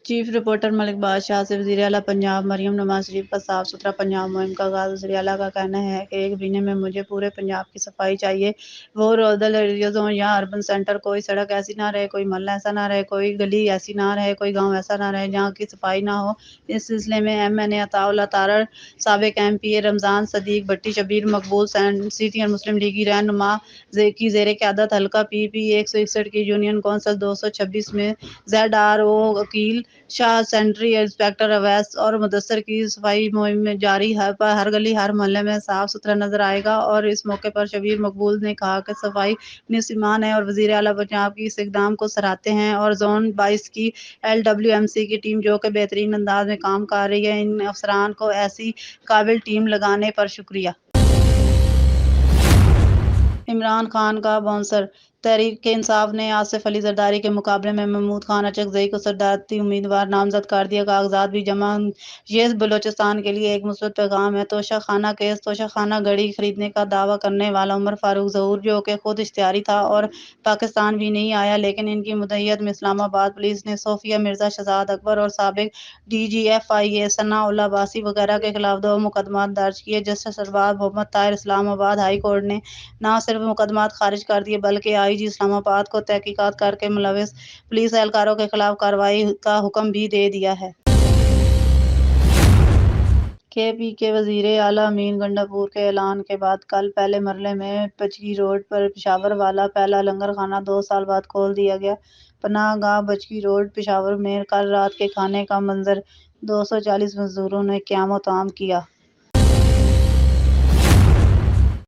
Chief reporter ملک بادشاہ سے وزیر اعلیٰ پنجاب مریم نواز شریف کا صاف ستھرا پنجاب مہم کا آغاز۔ وزیر اعلیٰ کا کہنا ہے کہ ایک مہینے میں مجھے پورے پنجاب کی صفائی چاہیے۔ وہ رورل ایریاز ہوں یا اربن سینٹر، کوئی سڑک ایسی نہ رہے، کوئی محلہ ایسا نہ رہے، کوئی گلی ایسی نہ رہے، کوئی گاؤں ایسا نہ رہے جہاں کی صفائی نہ ہو۔ اس سلسلے میں ایم این اے عطاء اللہ تارڑ، سابق ایم پی اے رمضان صدیق بٹی، شبیر مقبول سینئر مسلم لیگی رہنما کی زیر قیادت حلقہ پی پی 161 کی یونین کونسل 226 میں زیڈ آر او عقیل شاہ، سینٹری انسپکٹر اویس اور مدثر کی صفائی مہم جاری ہے۔ ہر گلی ہر محلے میں صاف ستھرا نظر آئے گا۔ اور اس موقع پر شبیر مقبول نے کہا کہ صفائی نصف ایمان ہے اور وزیر اعلیٰ پنجاب کی اس اقدام کو سراہتے ہیں۔ اور زون 22 کی ایل ڈبلیو ایم سی کی ٹیم جو کہ بہترین انداز میں کام کر رہی ہے، ان افسران کو ایسی قابل ٹیم لگانے پر شکریہ۔ عمران خان کا باؤنسر۔ تحریک انصاف نے آصف علی زرداری کے مقابلے میں محمود خان اچکزئی کو صدارتی امیدوار نامزد کر دیا۔ کاغذات بھی جمع۔ یہ بلوچستان کے لیے ایک مثبت پیغام ہے۔ توشہ خانہ کیس: توشہ خانہ گھڑی خریدنے کا دعویٰ کرنے والا عمر فاروق ظہور، جو کہ خود اشتہاری تھا اور پاکستان بھی نہیں آیا، لیکن ان کی مدعیت میں اسلام آباد پولیس نے صوفیہ مرزا، شہزاد اکبر اور سابق ڈی جی ایف آئی اے ثناء اللہ عباسی وغیرہ کے خلاف 2 مقدمات درج کیے۔ جسٹس ارباب محمد طاہر اسلام آباد ہائی کورٹ نے نہ صرف مقدمات خارج کر دیے بلکہ آئی جی اسلام آباد کو تحقیقات کر کے ملوث پولیس اہلکاروں کے خلاف کارروائی کا حکم بھی دے دیا ہے۔ کے پی کے وزیر اعلیٰ امین گنڈا پور کے اعلان کے بعد کل پہلے مرحلے میں بچگی روڈ پر پشاور والا پہلا لنگر خانہ 2 سال بعد کھول دیا گیا۔ پناہ گاہ بچگی روڈ، پشاور میں کل رات کے کھانے کا منظر 240 مزدوروں نے قیام و طعام کیا۔